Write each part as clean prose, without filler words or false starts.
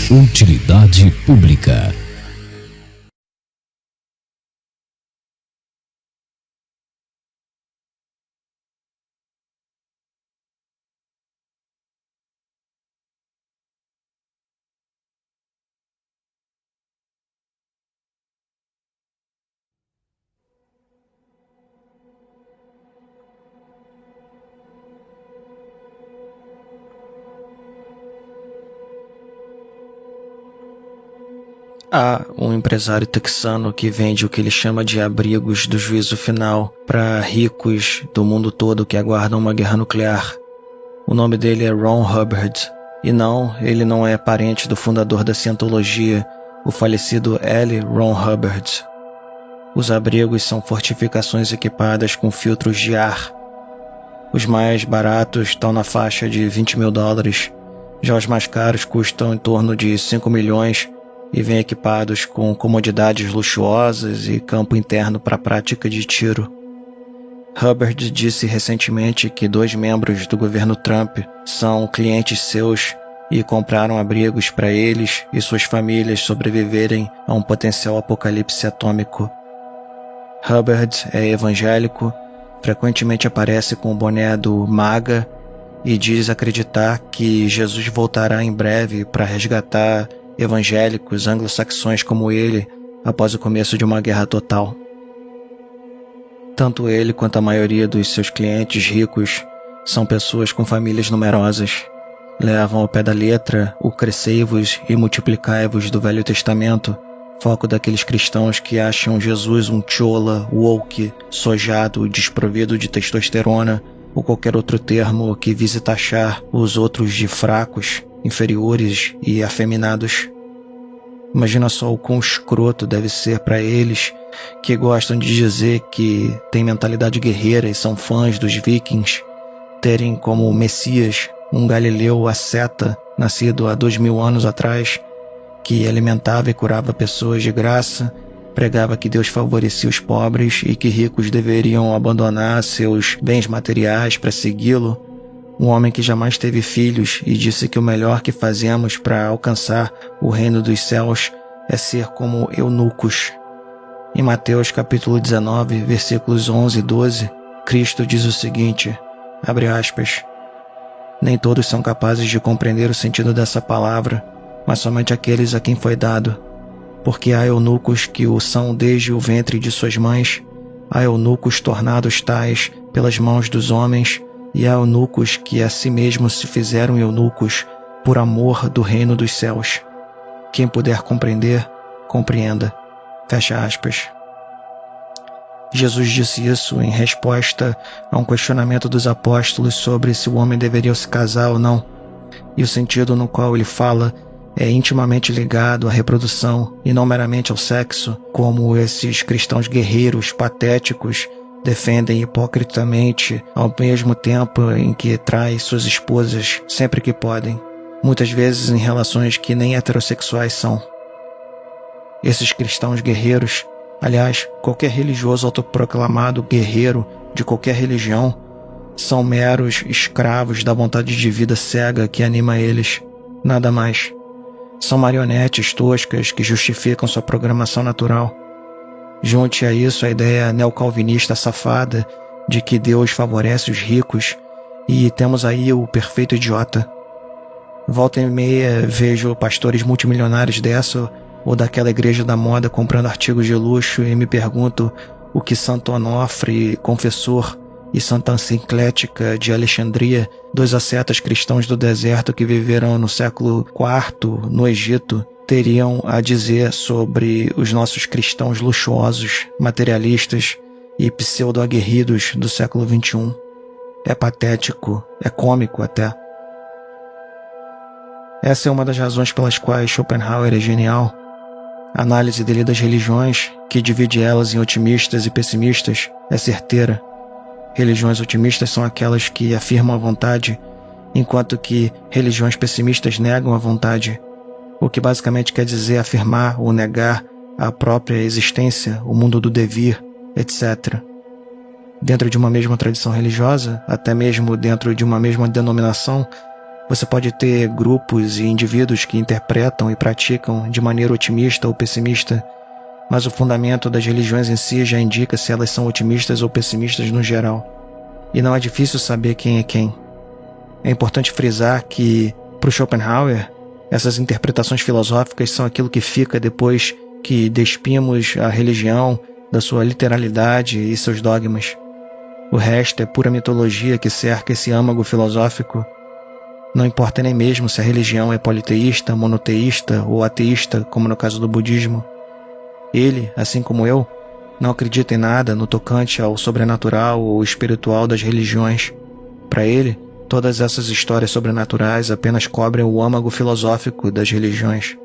Utilidade pública. Há um empresário texano que vende o que ele chama de abrigos do juízo final para ricos do mundo todo que aguardam uma guerra nuclear. O nome dele é Ron Hubbard. E não, ele não é parente do fundador da cientologia, o falecido L. Ron Hubbard. Os abrigos são fortificações equipadas com filtros de ar. Os mais baratos estão na faixa de $20 mil. Já os mais caros custam em torno de 5 milhões e vêm equipados com comodidades luxuosas e campo interno para a prática de tiro. Hubbard disse recentemente que 2 membros do governo Trump são clientes seus e compraram abrigos para eles e suas famílias sobreviverem a um potencial apocalipse atômico. Hubbard é evangélico, frequentemente aparece com o boné do MAGA e diz acreditar que Jesus voltará em breve para resgatar evangélicos anglo-saxões como ele após o começo de uma guerra total. Tanto ele quanto a maioria dos seus clientes ricos são pessoas com famílias numerosas. Levam ao pé da letra o crescei-vos e multiplicai-vos do Velho Testamento, foco daqueles cristãos que acham Jesus um chola, woke, sojado, desprovido de testosterona ou qualquer outro termo que vise taxar os outros de fracos, inferiores e afeminados. Imagina só o quão escroto deve ser para eles que gostam de dizer que têm mentalidade guerreira e são fãs dos vikings, terem como messias um Galileu asceta nascido há 2000 anos atrás, que alimentava e curava pessoas de graça, pregava que Deus favorecia os pobres e que ricos deveriam abandonar seus bens materiais para segui-lo. Um homem que jamais teve filhos e disse que o melhor que fazemos para alcançar o reino dos céus é ser como eunucos. Em Mateus capítulo 19, versículos 11 e 12, Cristo diz o seguinte, abre aspas, nem todos são capazes de compreender o sentido dessa palavra, mas somente aqueles a quem foi dado. Porque há eunucos que o são desde o ventre de suas mães, há eunucos tornados tais pelas mãos dos homens, e há eunucos que a si mesmos se fizeram eunucos por amor do reino dos céus. Quem puder compreender, compreenda. Fecha aspas. Jesus disse isso em resposta a um questionamento dos apóstolos sobre se o homem deveria se casar ou não, e o sentido no qual ele fala é intimamente ligado à reprodução e não meramente ao sexo, como esses cristãos guerreiros patéticos defendem hipocritamente ao mesmo tempo em que traem suas esposas sempre que podem, muitas vezes em relações que nem heterossexuais são. Esses cristãos guerreiros, aliás, qualquer religioso autoproclamado guerreiro de qualquer religião, são meros escravos da vontade de vida cega que anima eles, nada mais. São marionetes toscas que justificam sua programação natural. Junte a isso a ideia neocalvinista safada de que Deus favorece os ricos e temos aí o perfeito idiota. Volta e meia vejo pastores multimilionários dessa ou daquela igreja da moda comprando artigos de luxo e me pergunto o que Santo Onofre, confessor, e Santa Sinclética de Alexandria, 2 ascetas cristãos do deserto que viveram no século IV no Egito, teriam a dizer sobre os nossos cristãos luxuosos, materialistas e pseudo-aguerridos do século XXI. É patético, é cômico até. Essa é uma das razões pelas quais Schopenhauer é genial. A análise dele das religiões, que divide elas em otimistas e pessimistas, é certeira. Religiões otimistas são aquelas que afirmam a vontade, enquanto que religiões pessimistas negam a vontade, o que basicamente quer dizer afirmar ou negar a própria existência, o mundo do devir, etc. Dentro de uma mesma tradição religiosa, até mesmo dentro de uma mesma denominação, Você pode ter grupos e indivíduos que interpretam e praticam de maneira otimista ou pessimista, mas o fundamento das religiões em si já indica se elas são otimistas ou pessimistas no geral. E não é difícil saber quem é quem. É importante frisar que, para o Schopenhauer, essas interpretações filosóficas são aquilo que fica depois que despimos a religião da sua literalidade e seus dogmas. O resto é pura mitologia que cerca esse âmago filosófico. Não importa nem mesmo se a religião é politeísta, monoteísta ou ateísta, como no caso do budismo. Ele, assim como eu, não acredita em nada no tocante ao sobrenatural ou espiritual das religiões. Para ele, todas essas histórias sobrenaturais apenas cobrem o âmago filosófico das religiões.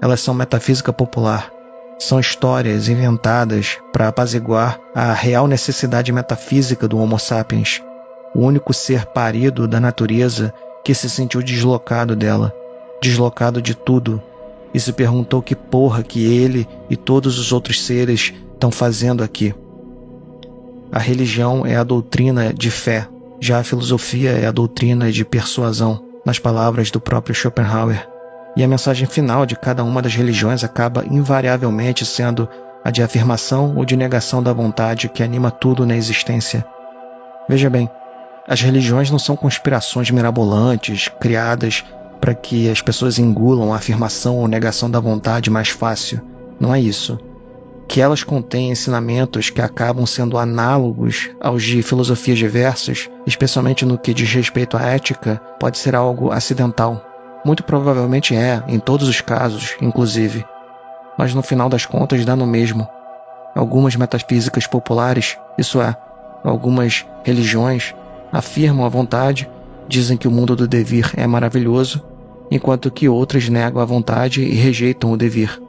Elas são metafísica popular. São histórias inventadas para apaziguar a real necessidade metafísica do Homo sapiens, o único ser parido da natureza que se sentiu deslocado dela, deslocado de tudo, e se perguntou que porra que ele e todos os outros seres estão fazendo aqui. A religião é a doutrina de fé, já a filosofia é a doutrina de persuasão, nas palavras do próprio Schopenhauer. E a mensagem final de cada uma das religiões acaba invariavelmente sendo a de afirmação ou de negação da vontade que anima tudo na existência. Veja bem, as religiões não são conspirações mirabolantes, criadas para que as pessoas engulam a afirmação ou negação da vontade mais fácil. Não é isso. Que elas contêm ensinamentos que acabam sendo análogos aos de filosofias diversas, especialmente no que diz respeito à ética, pode ser algo acidental. Muito provavelmente é, em todos os casos, inclusive. Mas no final das contas dá no mesmo. Algumas metafísicas populares, isso é, algumas religiões, afirmam a vontade, dizem que o mundo do devir é maravilhoso, enquanto que outras negam a vontade e rejeitam o devir.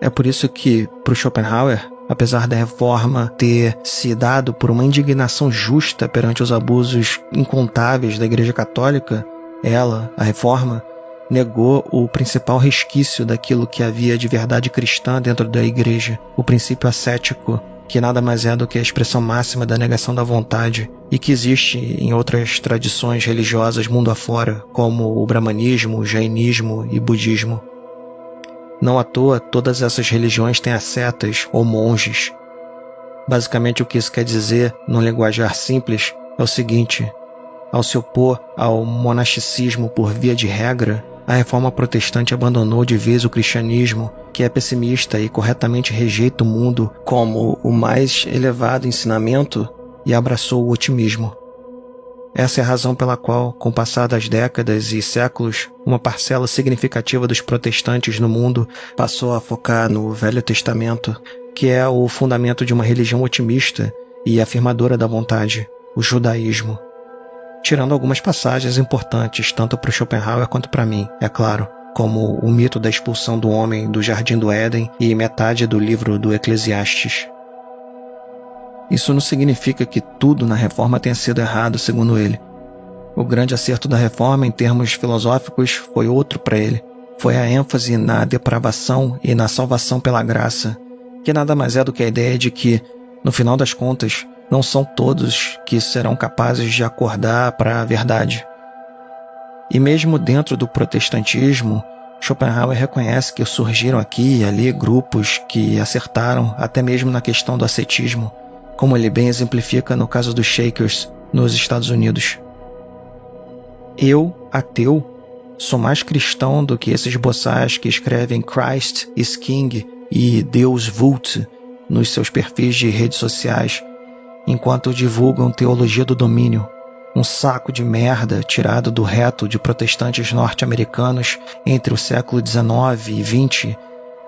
É por isso que, para o Schopenhauer, apesar da reforma ter se dado por uma indignação justa perante os abusos incontáveis da Igreja Católica, ela, a reforma, negou o principal resquício daquilo que havia de verdade cristã dentro da Igreja, o princípio ascético, que nada mais é do que a expressão máxima da negação da vontade, e que existe em outras tradições religiosas mundo afora, como o brahmanismo, o jainismo e budismo. Não à toa, todas essas religiões têm ascetas ou monges. Basicamente o que isso quer dizer, num linguajar simples, é o seguinte: ao se opor ao monasticismo por via de regra, a reforma protestante abandonou de vez o cristianismo, que é pessimista e corretamente rejeita o mundo como o mais elevado ensinamento, e abraçou o otimismo. Essa é a razão pela qual, com o passar das décadas e séculos, uma parcela significativa dos protestantes no mundo passou a focar no Velho Testamento, que é o fundamento de uma religião otimista e afirmadora da vontade, o judaísmo. Tirando algumas passagens importantes, tanto para o Schopenhauer quanto para mim, é claro, como o mito da expulsão do homem do Jardim do Éden e metade do livro do Eclesiastes. Isso não significa que tudo na reforma tenha sido errado, segundo ele. O grande acerto da reforma, em termos filosóficos, foi outro para ele. Foi a ênfase na depravação e na salvação pela graça, que nada mais é do que a ideia de que, no final das contas, não são todos que serão capazes de acordar para a verdade. E mesmo dentro do protestantismo, Schopenhauer reconhece que surgiram aqui e ali grupos que acertaram até mesmo na questão do ascetismo, como ele bem exemplifica no caso dos Shakers, nos Estados Unidos. Eu, ateu, sou mais cristão do que esses boçais que escrevem Christ is King e Deus Vult nos seus perfis de redes sociais, enquanto divulgam teologia do domínio, um saco de merda tirado do reto de protestantes norte-americanos entre o século XIX e XX,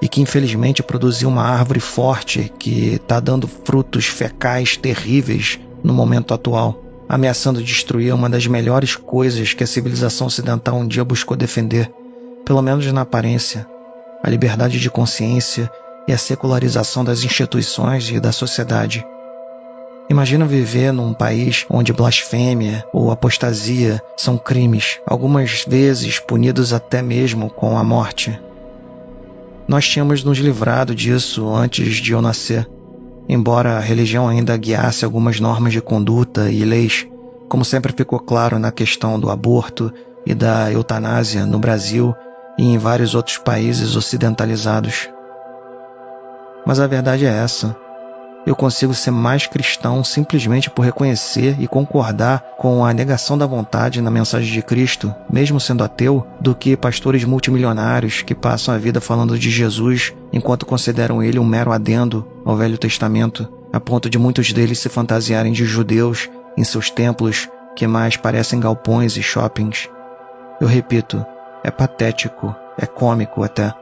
e que infelizmente produziu uma árvore forte que está dando frutos fecais terríveis no momento atual, ameaçando destruir uma das melhores coisas que a civilização ocidental um dia buscou defender, pelo menos na aparência, a liberdade de consciência e a secularização das instituições e da sociedade. Imagina viver num país onde blasfêmia ou apostasia são crimes, algumas vezes punidos até mesmo com a morte. Nós tínhamos nos livrado disso antes de eu nascer, embora a religião ainda guiasse algumas normas de conduta e leis, como sempre ficou claro na questão do aborto e da eutanásia no Brasil e em vários outros países ocidentalizados. Mas a verdade é essa. Eu consigo ser mais cristão simplesmente por reconhecer e concordar com a negação da vontade na mensagem de Cristo, mesmo sendo ateu, do que pastores multimilionários que passam a vida falando de Jesus enquanto consideram ele um mero adendo ao Velho Testamento, a ponto de muitos deles se fantasiarem de judeus em seus templos que mais parecem galpões e shoppings. Eu repito, é patético, é cômico até.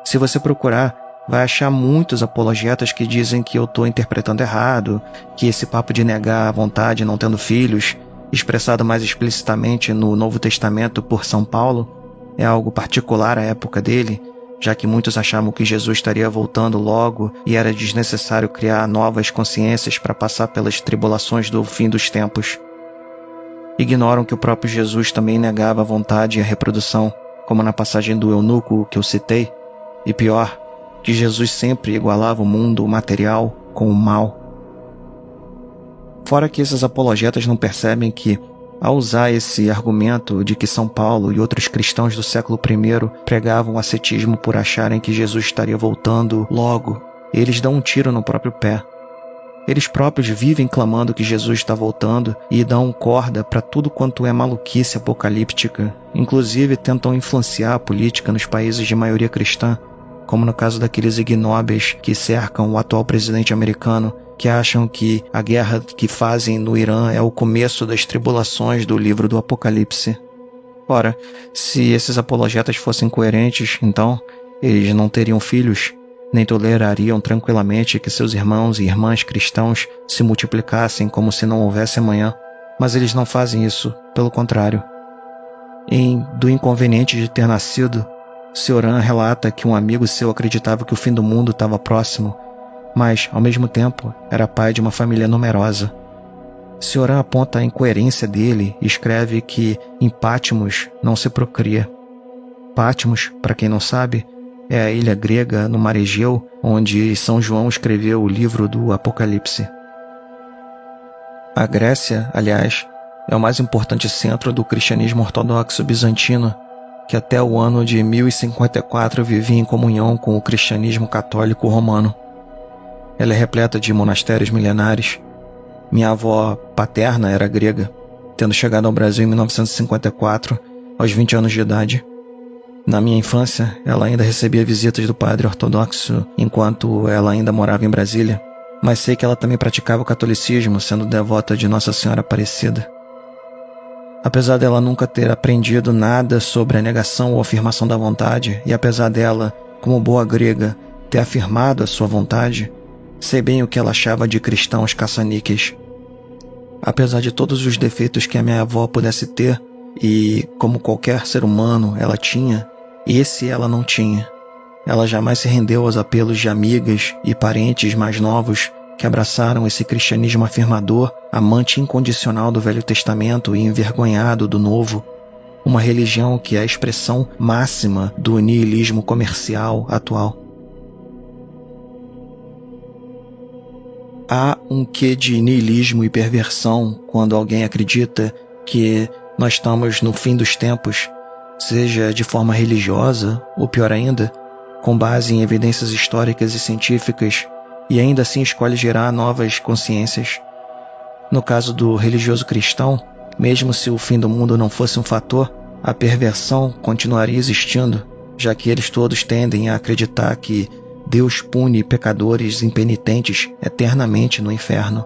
Se você procurar, vai achar muitos apologetas que dizem que eu estou interpretando errado, que esse papo de negar a vontade não tendo filhos, expressado mais explicitamente no Novo Testamento por São Paulo, é algo particular à época dele, já que muitos achavam que Jesus estaria voltando logo e era desnecessário criar novas consciências para passar pelas tribulações do fim dos tempos. Ignoram que o próprio Jesus também negava a vontade e a reprodução, como na passagem do eunuco que eu citei, e pior, que Jesus sempre igualava o mundo material com o mal. Fora que esses apologetas não percebem que, ao usar esse argumento de que São Paulo e outros cristãos do século I pregavam o ascetismo por acharem que Jesus estaria voltando logo, eles dão um tiro no próprio pé. Eles próprios vivem clamando que Jesus está voltando e dão corda para tudo quanto é maluquice apocalíptica, inclusive tentam influenciar a política nos países de maioria cristã, como no caso daqueles ignóbeis que cercam o atual presidente americano, que acham que a guerra que fazem no Irã é o começo das tribulações do livro do Apocalipse. Ora, se esses apologetas fossem coerentes, então, eles não teriam filhos, nem tolerariam tranquilamente que seus irmãos e irmãs cristãos se multiplicassem como se não houvesse amanhã. Mas eles não fazem isso, pelo contrário. Do inconveniente de ter nascido, Cioran relata que um amigo seu acreditava que o fim do mundo estava próximo, mas, ao mesmo tempo, era pai de uma família numerosa. Cioran aponta a incoerência dele e escreve que em Patmos não se procria. Patmos, para quem não sabe, é a ilha grega no mar Egeu, onde São João escreveu o livro do Apocalipse. A Grécia, aliás, é o mais importante centro do cristianismo ortodoxo bizantino, que até o ano de 1054 vivia em comunhão com o cristianismo católico romano. Ela é repleta de monastérios milenares. Minha avó paterna era grega, tendo chegado ao Brasil em 1954, aos 20 anos de idade. Na minha infância, ela ainda recebia visitas do padre ortodoxo enquanto ela ainda morava em Brasília, mas sei que ela também praticava o catolicismo, sendo devota de Nossa Senhora Aparecida. Apesar dela nunca ter aprendido nada sobre a negação ou afirmação da vontade, e apesar dela, como boa grega, ter afirmado a sua vontade, sei bem o que ela achava de cristãos caça-níqueis. Apesar de todos os defeitos que a minha avó pudesse ter, e como qualquer ser humano ela tinha, esse ela não tinha. Ela jamais se rendeu aos apelos de amigas e parentes mais novos que abraçaram esse cristianismo afirmador, amante incondicional do Velho Testamento e envergonhado do Novo, uma religião que é a expressão máxima do niilismo comercial atual. Há um quê de niilismo e perversão quando alguém acredita que nós estamos no fim dos tempos, seja de forma religiosa ou, pior ainda, com base em evidências históricas e científicas, e ainda assim escolhe gerar novas consciências. No caso do religioso cristão, mesmo se o fim do mundo não fosse um fator, a perversão continuaria existindo, já que eles todos tendem a acreditar que Deus pune pecadores impenitentes eternamente no inferno.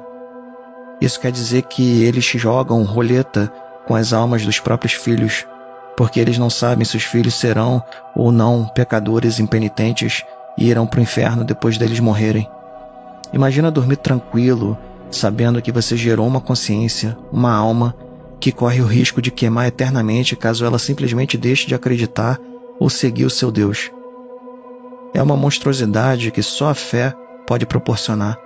Isso quer dizer que eles jogam roleta com as almas dos próprios filhos, porque eles não sabem se os filhos serão ou não pecadores impenitentes e irão para o inferno depois deles morrerem. Imagina dormir tranquilo, sabendo que você gerou uma consciência, uma alma, que corre o risco de queimar eternamente caso ela simplesmente deixe de acreditar ou seguir o seu Deus. É uma monstruosidade que só a fé pode proporcionar.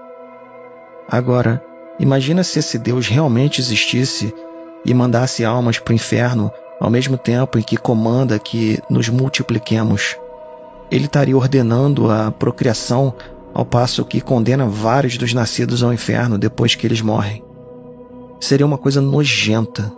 Agora, imagina se esse Deus realmente existisse e mandasse almas para o inferno ao mesmo tempo em que comanda que nos multipliquemos. Ele estaria ordenando a procriação ao passo que condena vários dos nascidos ao inferno depois que eles morrem. Seria uma coisa nojenta,